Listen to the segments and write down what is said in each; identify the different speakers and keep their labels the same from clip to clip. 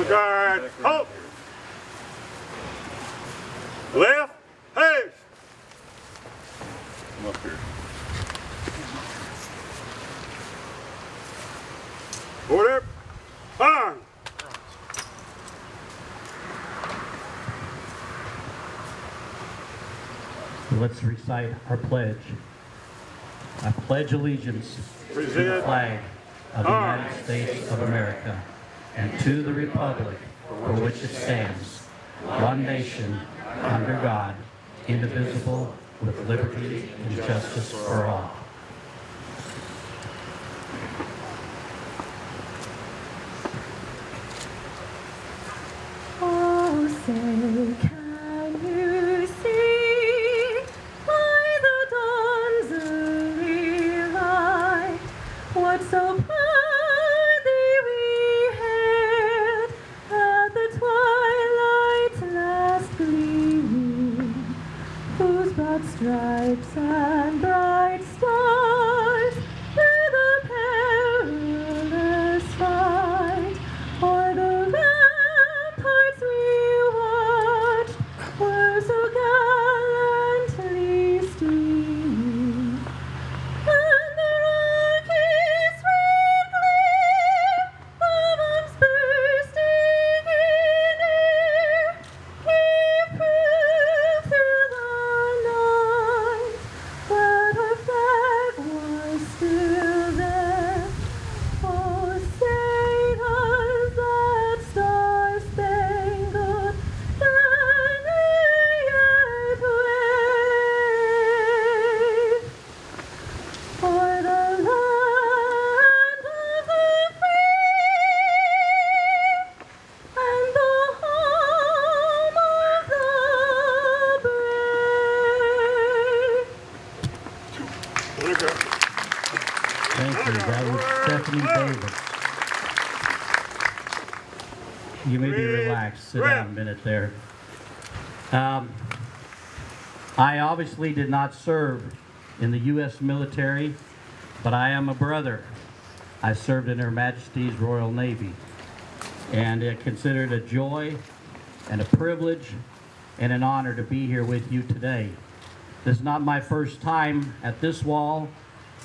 Speaker 1: Guard, halt! Left, haste!
Speaker 2: Come up here.
Speaker 1: Order, on!
Speaker 3: Let's recite our pledge. I pledge allegiance to the flag of the United States of America and to the republic for which it stands, one nation, under God, indivisible, with liberty and justice for all.
Speaker 4: Oh, say, can you see by the dawn's early light what so proudly we hailed at the twilight's last gleaming, whose broad stripes and bright stars through the perilous fight o'er the ramparts we watched were so gallantly streaming, and the rocket's red glare, the bombs bursting in air, gave proof through the night that our flag was still there. Oh, say does that star-spangled banner yet wave o'er the land of the free and the home of the brave?
Speaker 1: Order, guard.
Speaker 3: Thank you. That was Stephanie Davis. You may be relaxed. Sit down a minute there. I obviously did not serve in the U.S. military, but I am a brother. I served in Her Majesty's Royal Navy, and I consider it a joy and a privilege and an honor to be here with you today. This is not my first time at this wall,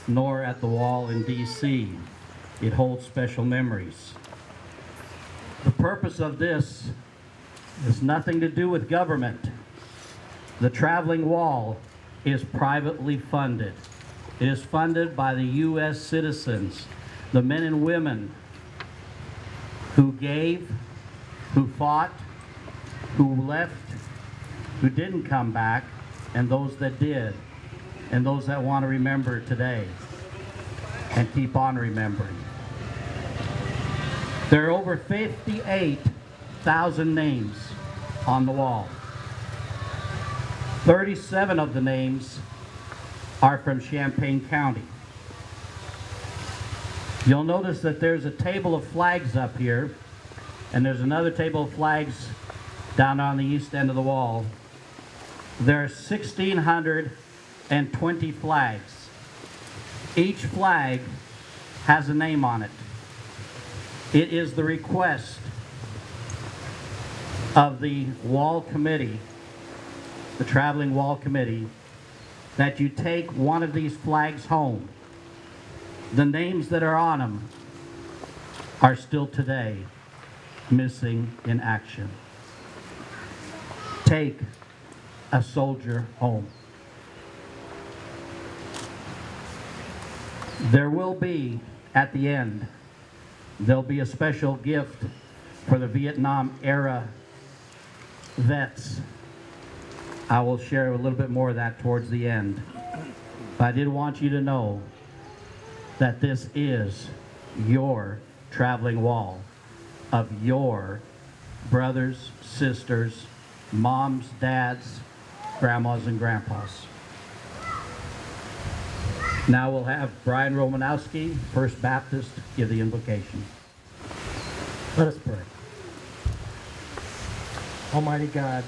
Speaker 3: nor at the wall in D.C. It holds special memories. The purpose of this has nothing to do with government. The traveling wall is privately funded. It is funded by the U.S. citizens, the men and women who gave, who fought, who left, who didn't come back, and those that did, and those that want to remember today and keep on remembering. There are over 58,000 names on the wall. 37 of the names are from Champaign County. You'll notice that there's a table of flags up here, and there's another table of flags down on the east end of the wall. There are 1,620 flags. Each flag has a name on it. It is the request of the Wall Committee, the Traveling Wall Committee, that you take one of these flags home. The names that are on them are still today missing in action. Take a soldier home. There will be, at the end, there'll be a special gift for the Vietnam era vets. I will share a little bit more of that towards the end. But I did want you to know that this is your traveling wall of your brothers, sisters, moms, dads, grandmas, and grandpas. Now we'll have Brian Romanowski, First Baptist, give the invocation.
Speaker 5: Let us pray. Almighty God,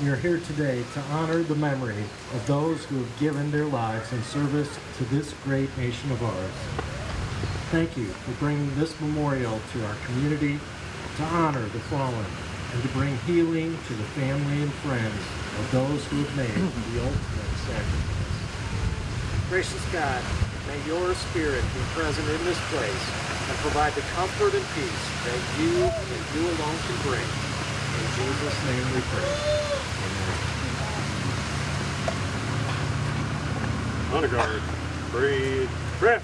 Speaker 5: we are here today to honor the memory of those who have given their lives in service to this great nation of ours. Thank you for bringing this memorial to our community to honor the fallen, and to bring healing to the family and friends of those who have made the ultimate sacrifice. Gracious God, may your Spirit be present in this place and provide the comfort and peace that you and you alone can bring. In Jesus' name we pray. Amen.
Speaker 1: Honor guard. Breathe. Breath.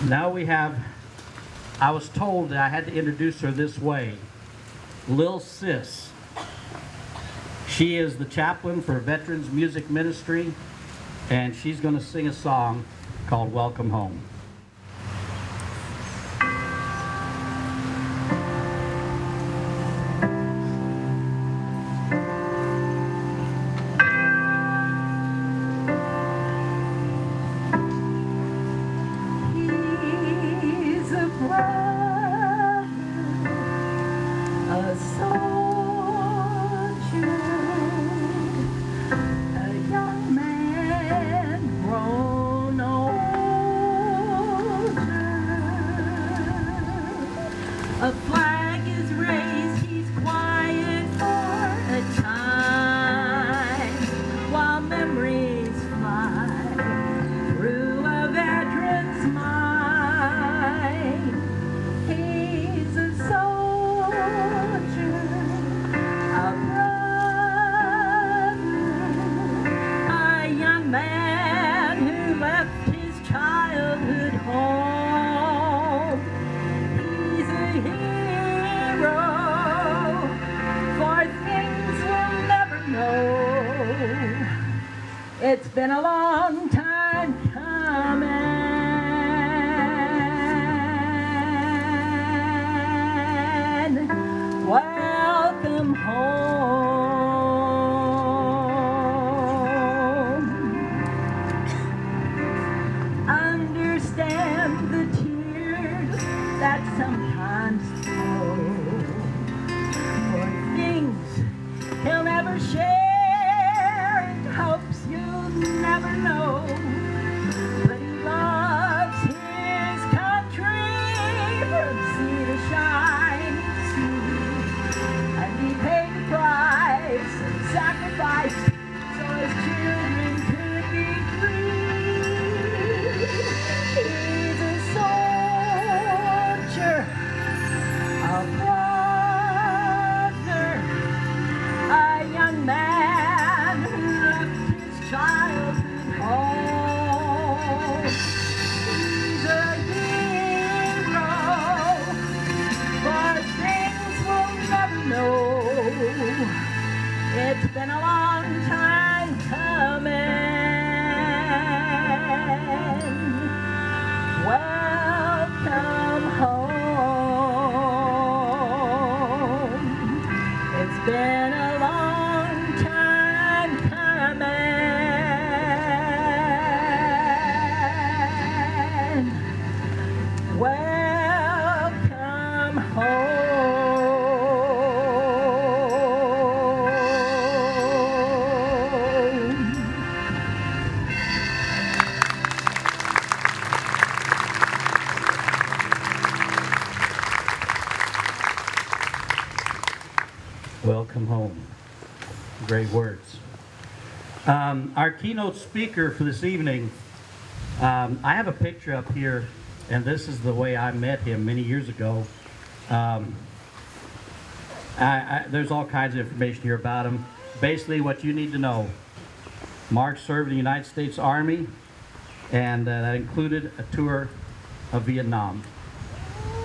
Speaker 3: Now we have, I was told that I had to introduce her this way. Lil Sis. She is the chaplain for Veterans Music Ministry, and she's going to sing a song called Welcome Home.
Speaker 4: He's a brother, a soldier, a young man grown older. A flag is raised, he's quiet for a time, while memories fly through a veteran's mind. He's a soldier, a brother, a young man who left his childhood home. He's a hero, for things we'll never know. It's been a long time coming. Welcome home. Understand the tears that sometimes flow for things he'll never share and hopes you'll never know. But he loves his country from sea to shining sea, and he paid the price and sacrificed so his children could be free. He's a soldier, a brother, a young man who left his childhood home. He's a hero, but things we'll never know. It's been a long time coming. Welcome home. It's been a long time coming. Welcome home.
Speaker 3: Welcome home. Great words. Our keynote speaker for this evening, I have a picture up here, and this is the way I met him many years ago. There's all kinds of information here about him. Basically, what you need to know: Mark served in the United States Army, and that included a tour of Vietnam.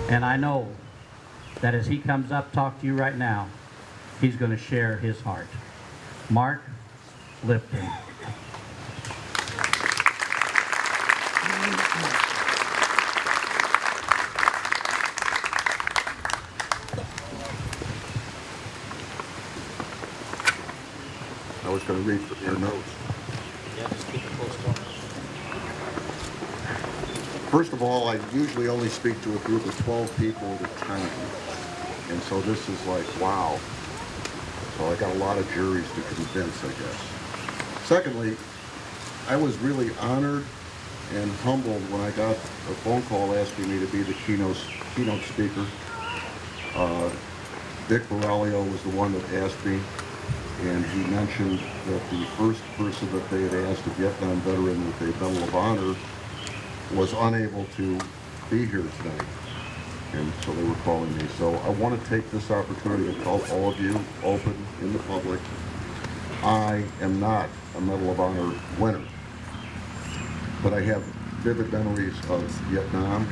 Speaker 3: And I know that as he comes up to talk to you right now, he's going to share his heart. Mark Lipton.
Speaker 2: I was going to read from your notes.
Speaker 5: Yeah, just keep it close to him.
Speaker 2: First of all, I usually only speak to a group of 12 people at a time. And so this is like, wow. So I got a lot of juries to convince, I guess. Secondly, I was really honored and humbled when I got a phone call asking me to be the keynote speaker. Dick Borrelio was the one that asked me, and he mentioned that the first person that they had asked, a Vietnam veteran with a Medal of Honor, was unable to be here tonight. And so they were calling me. So I want to take this opportunity to tell all of you, open in the public, I am not a Medal of Honor winner. But I have vivid memories of Vietnam.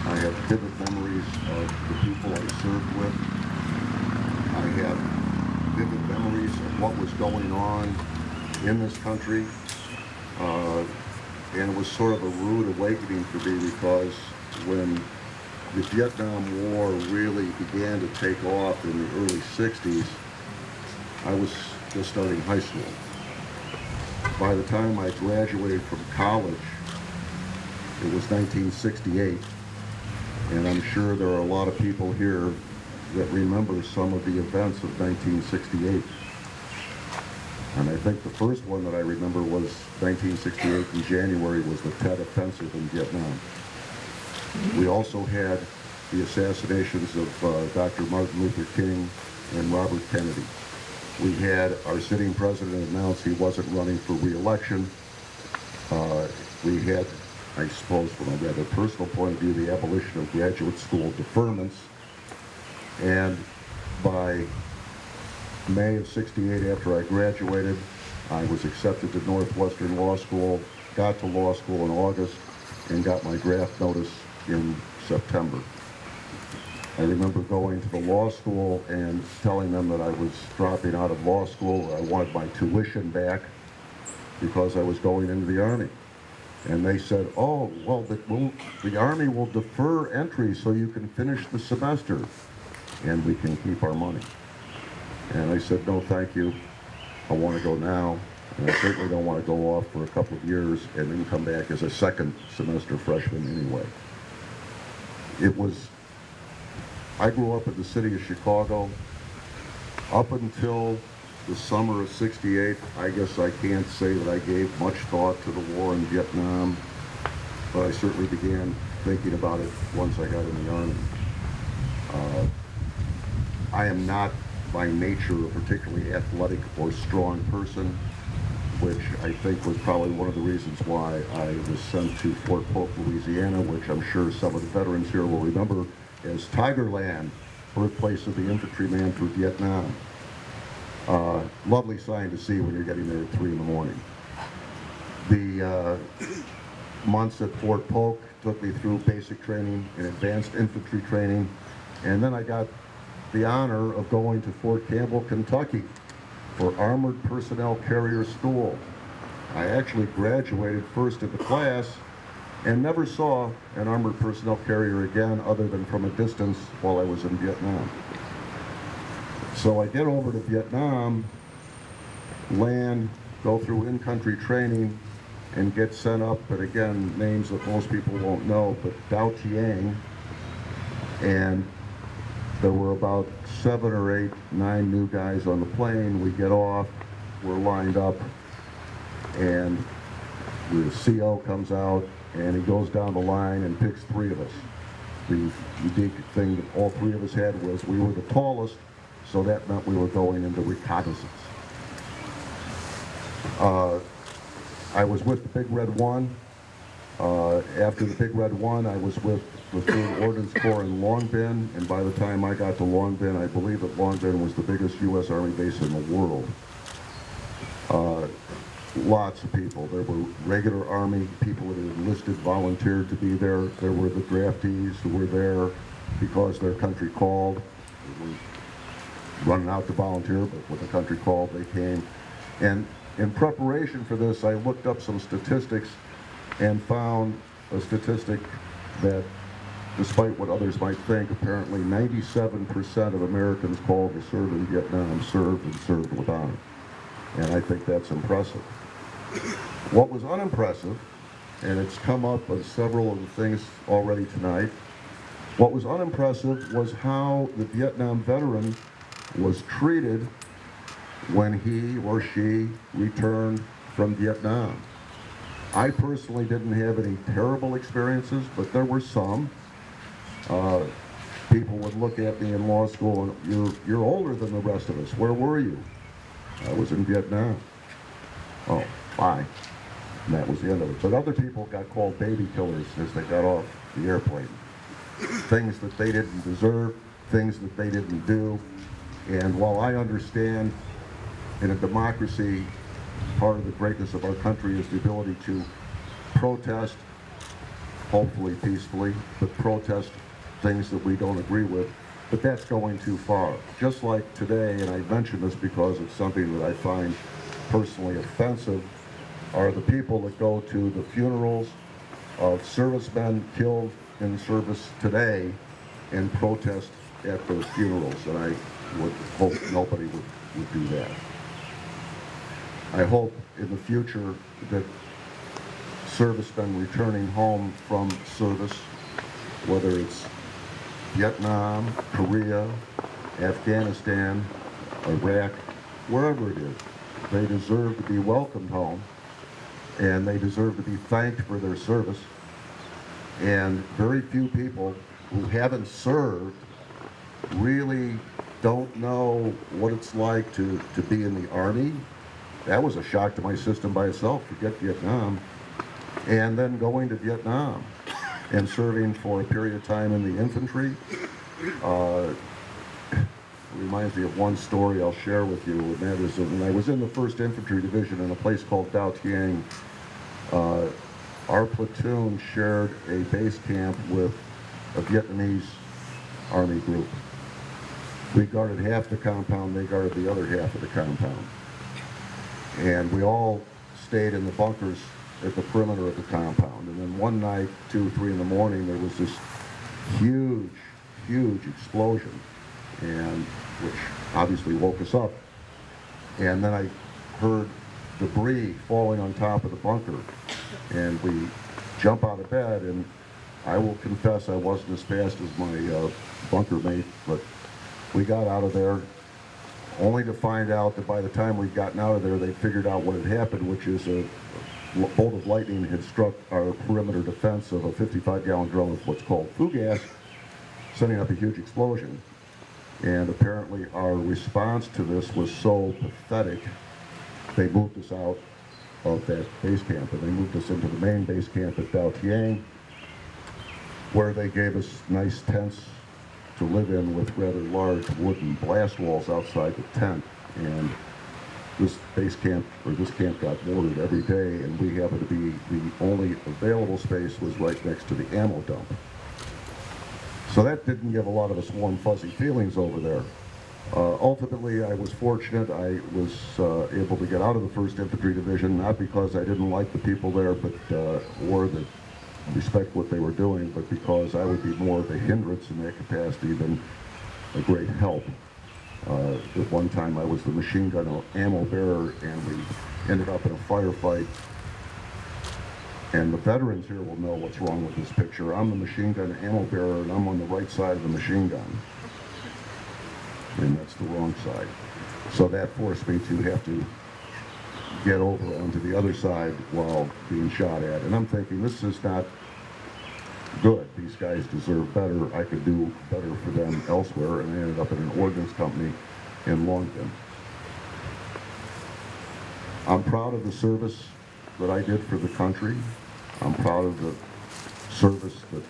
Speaker 2: I have vivid memories of the people I served with. I have vivid memories of what was going on in this country. And it was sort of a rude awakening for me, because when the Vietnam War really began to take off in the early 60s, I was just starting high school. By the time I graduated from college, it was 1968, and I'm sure there are a lot of people here that remember some of the events of 1968. And I think the first one that I remember was 1968 in January, was the Tet Offensive in Vietnam. We also had the assassinations of Dr. Martin Luther King and Robert Kennedy. We had our sitting president announce he wasn't running for re-election. We had, I suppose, from a rather personal point of view, the abolition of graduate school deferments. And by May of '68, after I graduated, I was accepted to Northwestern Law School, got to law school in August, and got my draft notice in September. I remember going to the law school and telling them that I was dropping out of law school. I wanted my tuition back because I was going into the Army. And they said, oh, well, the Army will defer entry so you can finish the semester and we can keep our money. And I said, no, thank you. I want to go now. And I certainly don't want to go off for a couple of years and then come back as a second semester freshman anyway. I grew up in the city of Chicago. Up until the summer of '68, I guess I can't say that I gave much thought to the war in Vietnam, but I certainly began thinking about it once I got in the Army. I am not by nature a particularly athletic or strong person, which I think was probably one of the reasons why I was sent to Fort Polk, Louisiana, which I'm sure some of the veterans here will remember as Tigerland, birthplace of the infantryman for Vietnam. Lovely sign to see when you're getting there at 3 in the morning. The months at Fort Polk took me through basic training and advanced infantry training, and then I got the honor of going to Fort Campbell, Kentucky for Armored Personnel Carrier School. I actually graduated first in the class and never saw an armored personnel carrier again other than from a distance while I was in Vietnam. So I get over to Vietnam, land, go through in-country training, and get sent up, but again, names that most people won't know, but Dao Tiang, and there were about 7 or 8, 9 new guys on the plane. We get off, we're lined up, and the CO comes out, and he goes down the line and picks 3 of us. The unique thing that all 3 of us had was we were the tallest, so that meant we were going into reconnaissance. I was with the Big Red One. After the Big Red One, I was with the 3rd Ordnance Corps in Long Binh, and by the time I got to Long Binh, I believe that Long Binh was the biggest U.S. Army base in the world. Lots of people. There were regular Army people that had enlisted, volunteered to be there. There were the draftees who were there because their country called. They were running out to volunteer, but when the country called, they came. And in preparation for this, I looked up some statistics and found a statistic that, despite what others might think, apparently 97% of Americans called to serve in Vietnam served and served with honor. And I think that's impressive. What was unimpressive, and it's come up on several of the things already tonight, what was unimpressive was how the Vietnam veteran was treated when he or she returned from Vietnam. I personally didn't have any terrible experiences, but there were some. People people would look at me in law school and, you're older than the rest of us. Where were you? I was in Vietnam. Oh, bye. And that was the end of it. But other people got called baby killers as they got off the airplane. Things that they didn't deserve, things that they didn't do. And while I understand in a democracy, part of the greatness of our country is the ability to protest, hopefully peacefully, but protest things that we don't agree with, but that's going too far. Just like today, and I mention this because it's something that I find personally offensive, are the people that go to the funerals of servicemen killed in service today and protest at those funerals, and I would hope nobody would do that. I hope in the future that servicemen returning home from service, whether it's Vietnam, Korea, Afghanistan, Iraq, wherever it is, they deserve to be welcomed home, and they deserve to be thanked for their service. And very few people who haven't served really don't know what it's like to be in the Army. That was a shock to my system by itself, forget Vietnam. And then going to Vietnam and serving for a period of time in the infantry. Reminds me of one story I'll share with you, and that is when I was in the 1st Infantry Division in a place called Dao Tiang. Our platoon shared a base camp with a Vietnamese Army group. We guarded half the compound, they guarded the other half of the compound. And we all stayed in the bunkers at the perimeter of the compound. And then one night, 2 or 3 in the morning, there was this huge explosion, and which obviously woke us up. And then I heard debris falling on top of the bunker, and we jump out of bed, and I will confess I wasn't as fast as my bunker mate, but we got out of there only to find out that by the time we'd gotten out of there, they'd figured out what had happened, which is a bolt of lightning had struck our perimeter defense of a 55-gallon drum of what's called flue gas, sending up a huge explosion. And apparently our response to this was so pathetic, they moved us out of that base camp, and they moved us into the main base camp at Dao Tiang, where they gave us nice tents to live in with rather large wooden blast walls outside the tent. And this base camp, or this camp, got mortared every day, and we happened to be, the only available space was right next to the ammo dump. So that didn't give a lot of us warm, fuzzy feelings over there. Ultimately, I was fortunate. I was able to get out of the 1st Infantry Division, not because I didn't like the people there, but or that respect what they were doing, but because I would be more of a hindrance in that capacity than a great help. At one time, I was the machine gun ammo bearer, and we ended up in a firefight. And the veterans here will know what's wrong with this picture. I'm the machine gun ammo bearer, and I'm on the right side of the machine gun. And that's the wrong side. So that forced me to have to get over onto the other side while being shot at. And I'm thinking, this is not good. These guys deserve better. I could do better for them elsewhere. And I ended up in an ordnance company in Longton. I'm proud of the service that I did for the country. I'm proud of the service that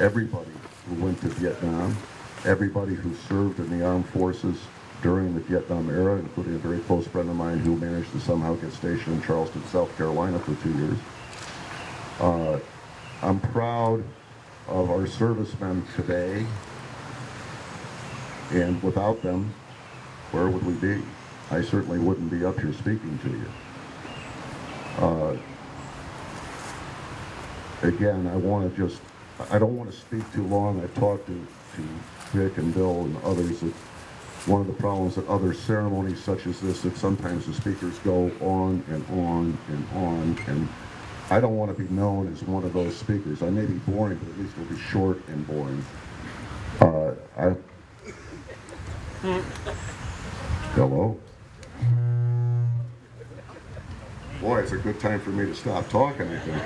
Speaker 2: everybody who went to Vietnam, everybody who served in the armed forces during the Vietnam era, including a very close friend of mine who managed to somehow get stationed in Charleston, South Carolina for 2 years. I'm proud of our servicemen today, and without them, where would we be? I certainly wouldn't be up here speaking to you. Again, I don't want to speak too long. I've talked to Vic and Bill and others that one of the problems at other ceremonies such as this, that sometimes the speakers go on and on and on, and I don't want to be known as one of those speakers. I may be boring, but at least it'll be short and boring. Hello? Boy, it's a good time for me to stop talking, I think.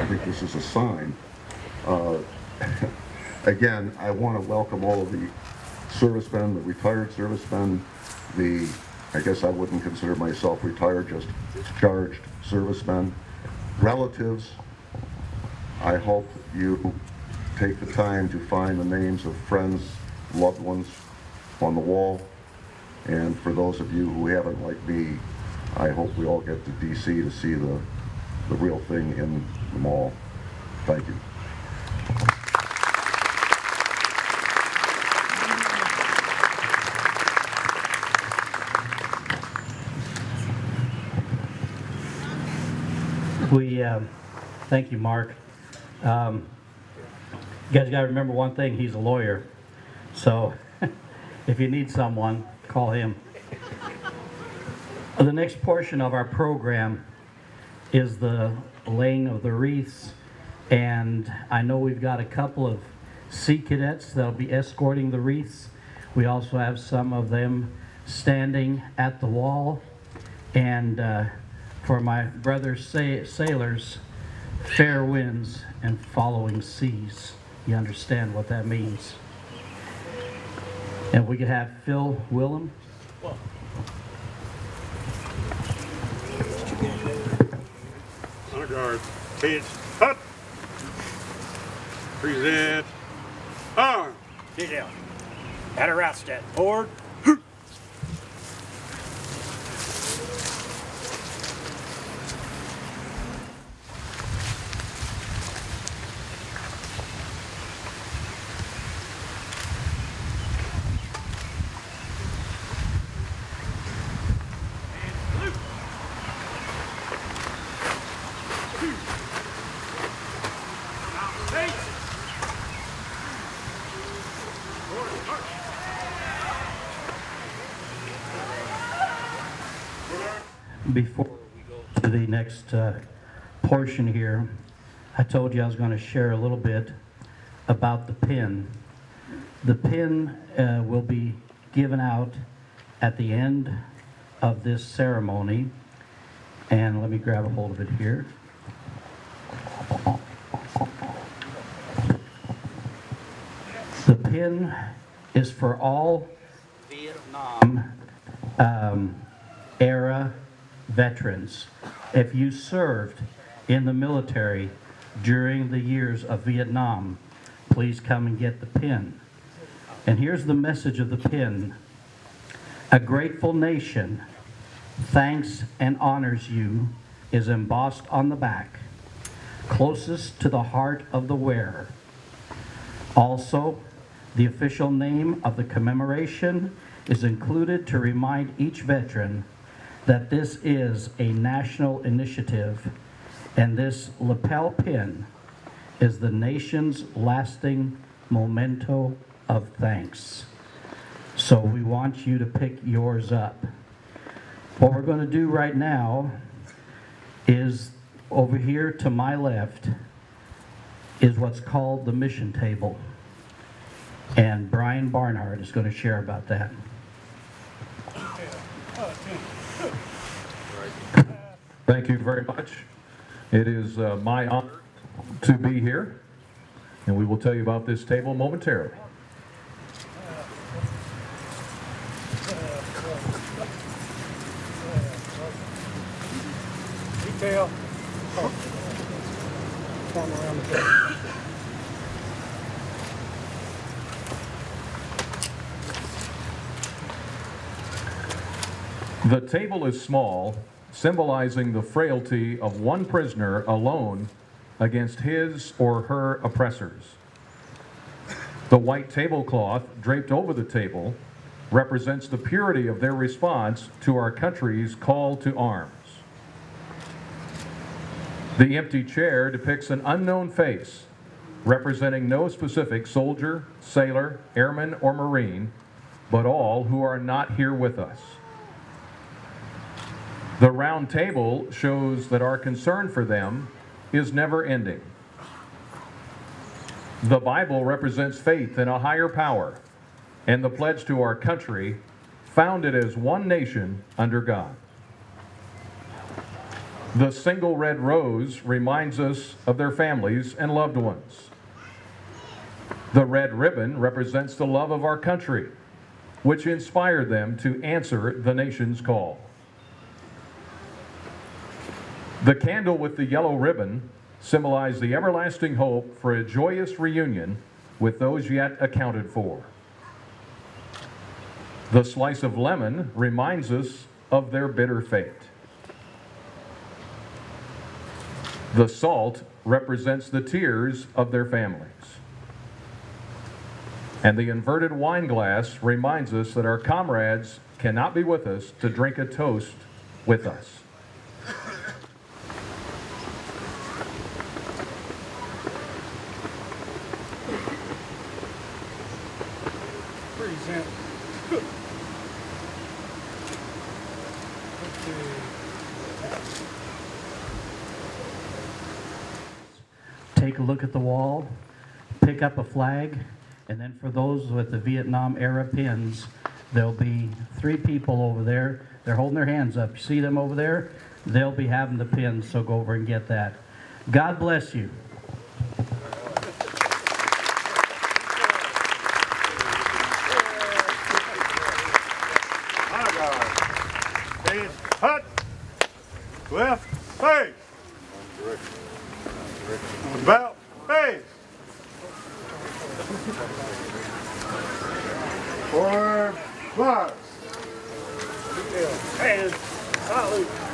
Speaker 2: I think this is a sign. Again, I want to welcome all of the servicemen, the retired servicemen, I guess I wouldn't consider myself retired, just discharged servicemen, relatives. I hope you take the time to find the names of friends, loved ones on the wall. And for those of you who haven't, like me, I hope we all get to DC to see the real thing in the mall. Thank you.
Speaker 3: Thank you, Mark. You guys got to remember one thing, he's a lawyer. So if you need someone, call him. The next portion of our program is the laying of the wreaths. And I know we've got a couple of Sea Cadets that'll be escorting the wreaths. We also have some of them standing at the wall. And for my brothers sailors, fair winds and following seas. You understand what that means. And we could have Phil Willem.
Speaker 1: Honor guard. Cage. Hut. Present. Arm.
Speaker 5: Get down. At a route step. Forward.
Speaker 3: Before we go to the next portion here, I told you I was going to share a little bit about the pin. The pin will be given out at the end of this ceremony. And let me grab a hold of it here. The pin is for all Vietnam era veterans. If you served in the military during the years of Vietnam, please come and get the pin. And here's the message of the pin. A grateful nation thanks and honors you is embossed on the back, closest to the heart of the wearer. Also, the official name of the commemoration is included to remind each veteran that this is a national initiative, and this lapel pin is the nation's lasting memento of thanks. So we want you to pick yours up. What we're going to do right now is over here to my left is what's called the mission table. And Brian Barnhart is going to share about that.
Speaker 6: Thank you very much. It is my honor to be here, and we will tell you about this table momentarily.
Speaker 5: Detail. Form around the table.
Speaker 6: The table is small, symbolizing the frailty of one prisoner alone against his or her oppressors. The white tablecloth draped over the table represents the purity of their response to our country's call to arms. The empty chair depicts an unknown face, representing no specific soldier, sailor, airman, or Marine, but all who are not here with us. The round table shows that our concern for them is never ending. The Bible represents faith in a higher power and the pledge to our country, founded as one nation under God. The single red rose reminds us of their families and loved ones. The red ribbon represents the love of our country, which inspired them to answer the nation's call. The candle with the yellow ribbon symbolizes the everlasting hope for a joyous reunion with those yet accounted for. The slice of lemon reminds us of their bitter fate. The salt represents the tears of their families. And the inverted wine glass reminds us that our comrades cannot be with us to drink a toast with us.
Speaker 1: Present.
Speaker 3: Take a look at the wall, pick up a flag, and then for those with the Vietnam era pins, there'll be 3 people over there. They're holding their hands up. You see them over there? They'll be having the pins, so go over and get that. God bless you.
Speaker 1: Honor guard. Change. Hut. Left. Face. About. Face. Forward. March.
Speaker 5: And salute.